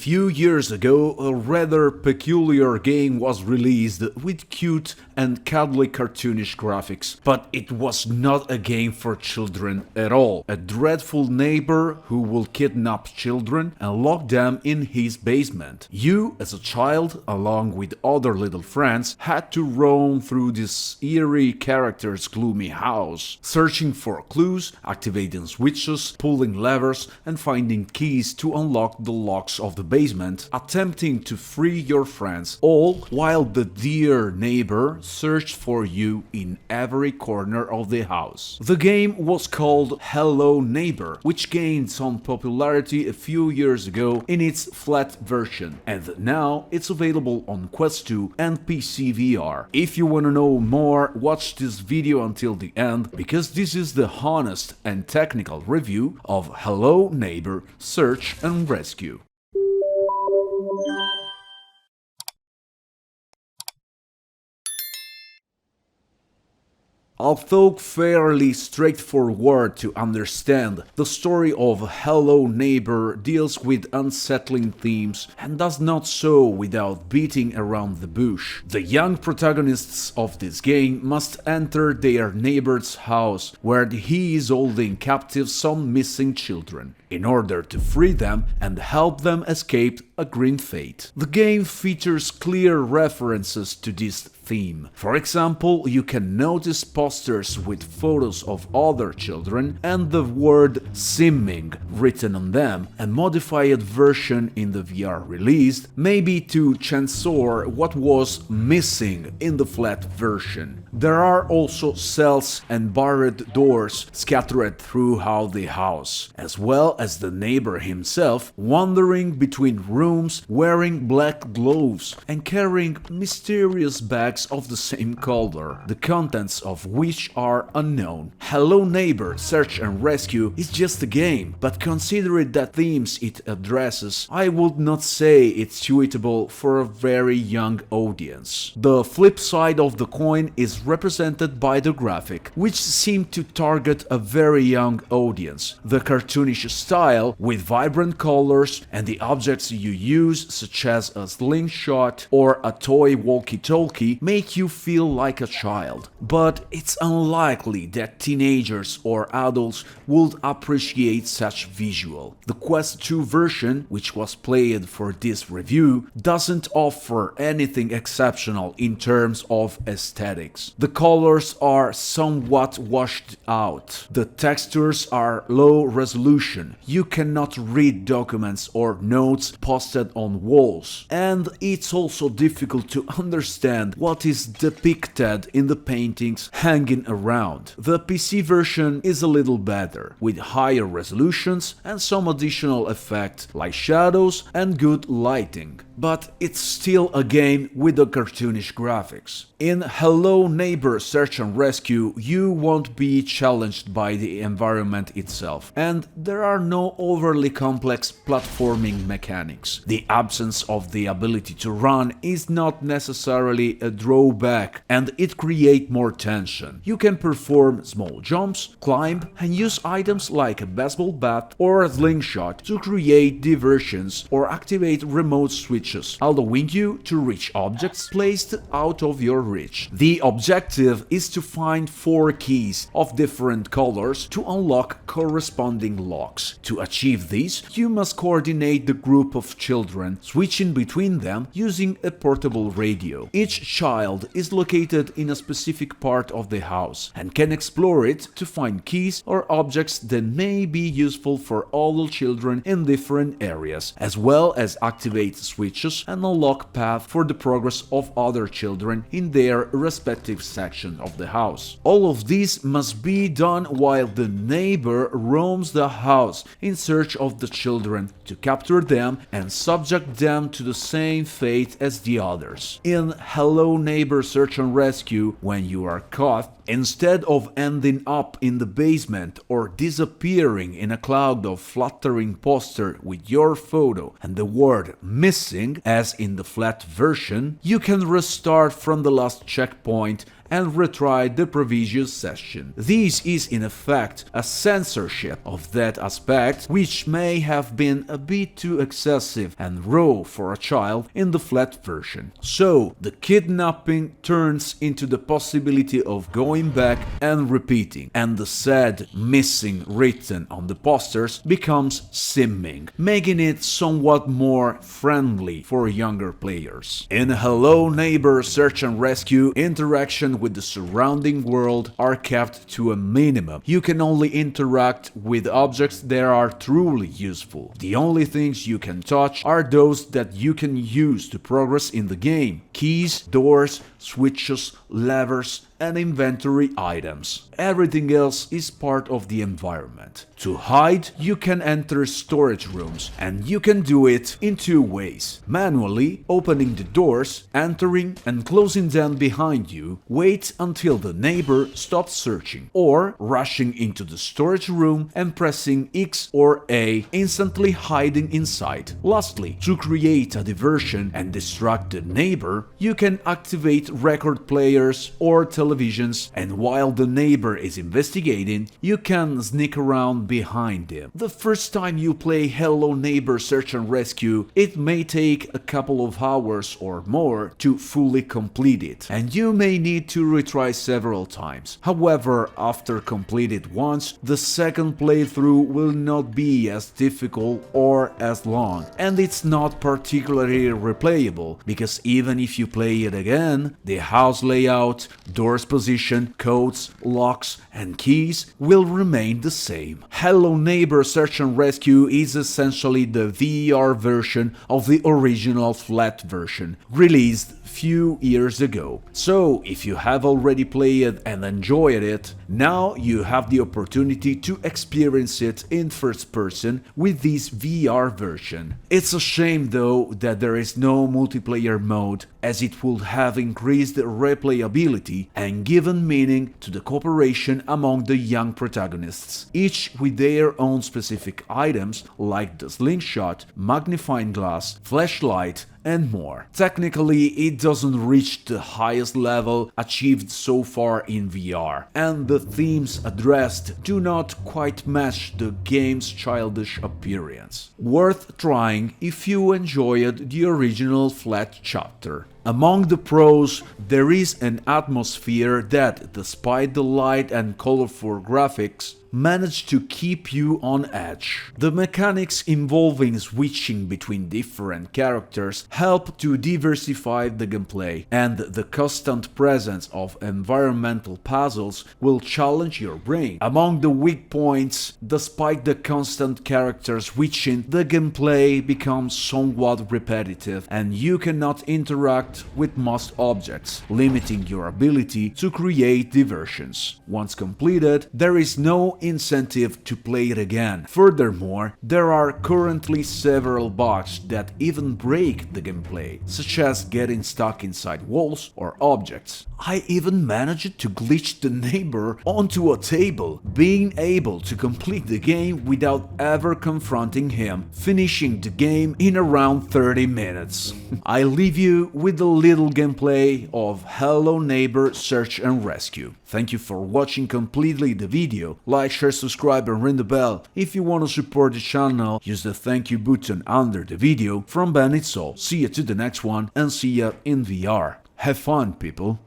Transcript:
Few years ago, a rather peculiar game was released with cute and cuddly cartoonish graphics, but it was not a game for children at all. A dreadful neighbor who will kidnap children and lock them in his basement. You, as a child, along with other little friends, had to roam through this eerie character's gloomy house, searching for clues, activating switches, pulling levers, and finding keys to unlock the locks of the basement, attempting to free your friends, all while the dear neighbor searched for you in every corner of the house. The game was called Hello Neighbor, which gained some popularity a few years ago in its flat version, and now it's available on Quest 2 and PC VR. If you wanna know more, watch this video until the end, because this is the honest and technical review of Hello Neighbor Search and Rescue. Although fairly straightforward to understand, the story of Hello Neighbor deals with unsettling themes and does not so without beating around the bush. The young protagonists of this game must enter their neighbor's house, where he is holding captive some missing children, in order to free them and help them escape a grim fate. The game features clear references to this theme. For example, you can notice posters with photos of other children and the word simming written on them. A modified version in the VR release, maybe to censor what was missing in the flat version. There are also cells and barred doors scattered throughout the house, as well as the neighbor himself wandering between rooms wearing black gloves and carrying mysterious bags of the same color, the contents of which are unknown. Hello Neighbor Search and Rescue is just a game, but considering the themes it addresses, I would not say it's suitable for a very young audience. The flip side of the coin is represented by the graphic, which seem to target a very young audience. The cartoonish style with vibrant colors and the objects you use, such as a slingshot or a toy walkie-talkie, make you feel like a child. But it's unlikely that teenagers or adults would appreciate such visual. The Quest 2 version, which was played for this review, doesn't offer anything exceptional in terms of aesthetics. The colors are somewhat washed out. The textures are low resolution. You cannot read documents or notes posted on walls. And it's also difficult to understand what is depicted in the paintings hanging around. The PC version is a little better, with higher resolutions and some additional effects like shadows and good lighting. But it's still a game with the cartoonish graphics. In Hello Neighbor Search and Rescue, you won't be challenged by the environment itself, and there are no overly complex platforming mechanics. The absence of the ability to run is not necessarily a drawback, and it creates more tension. You can perform small jumps, climb, and use items like a baseball bat or a slingshot to create diversions or activate remote switches, allowing you to reach objects placed out of your reach. The objective is to find 4 keys of different colors to unlock corresponding locks. To achieve this, you must coordinate the group of children, switching between them using a portable radio. Each child is located in a specific part of the house and can explore it to find keys or objects that may be useful for all children in different areas, as well as activate switches and unlock paths for the progress of other children in their respective section of the house. All of this must be done while the neighbor roams the house in search of the children to capture them and subject them to the same fate as the others. In Hello Neighbor Search and Rescue, when you are caught, instead of ending up in the basement or disappearing in a cloud of fluttering posters with your photo and the word missing, as in the flat version, you can restart from the last checkpoint and retry the previous session. This is in effect a censorship of that aspect, which may have been a bit too excessive and raw for a child in the flat version. So the kidnapping turns into the possibility of going back and repeating, and the said missing written on the posters becomes simming, making it somewhat more friendly for younger players. In Hello Neighbor Search and Rescue, interaction with the surrounding world are kept to a minimum. You can only interact with objects that are truly useful. The only things you can touch are those that you can use to progress in the game: keys, doors, switches, levers, and inventory items. Everything else is part of the environment. To hide, you can enter storage rooms, and you can do it in two ways: manually, opening the doors, entering and closing them behind you, wait until the neighbor stops searching, or rushing into the storage room and pressing X or A, instantly hiding inside. Lastly, to create a diversion and distract the neighbor, you can activate record players or televisions, and while the neighbor is investigating, you can sneak around behind him. The first time you play Hello Neighbor Search and Rescue, it may take a couple of hours or more to fully complete it, and you may need to retry several times. However, after completed once, the second playthrough will not be as difficult or as long, and it's not particularly replayable, because even if you play it again, the house layout, doors position, codes, locks, and keys will remain the same. Hello Neighbor Search and Rescue is essentially the VR version of the original flat version, released few years ago. So if you have already played and enjoyed it, now you have the opportunity to experience it in first person with this VR version. It's a shame though that there is no multiplayer mode, as it would have increased replayability and given meaning to the cooperation among the young protagonists, each with their own specific items like the slingshot, magnifying glass, flashlight, and more. Technically, it doesn't reach the highest level achieved so far in VR, and the themes addressed do not quite match the game's childish appearance. Worth trying if you enjoyed the original flat chapter. Among the pros, there is an atmosphere that, despite the light and colorful graphics, manage to keep you on edge. The mechanics involving switching between different characters help to diversify the gameplay, and the constant presence of environmental puzzles will challenge your brain. Among the weak points, despite the constant character switching, the gameplay becomes somewhat repetitive, and you cannot interact with most objects, limiting your ability to create diversions. Once completed, there is no incentive to play it again. Furthermore, there are currently several bugs that even break the gameplay, such as getting stuck inside walls or objects. I even managed to glitch the neighbor onto a table, being able to complete the game without ever confronting him, finishing the game in around 30 minutes. I leave you with the little gameplay of Hello Neighbor Search and Rescue. Thank you for watching completely the video. Like, share, subscribe and ring the bell. If you want to support the channel, use the thank you button under the video. From Ben, it's all. See you to the next one, and see ya in VR. Have fun, people.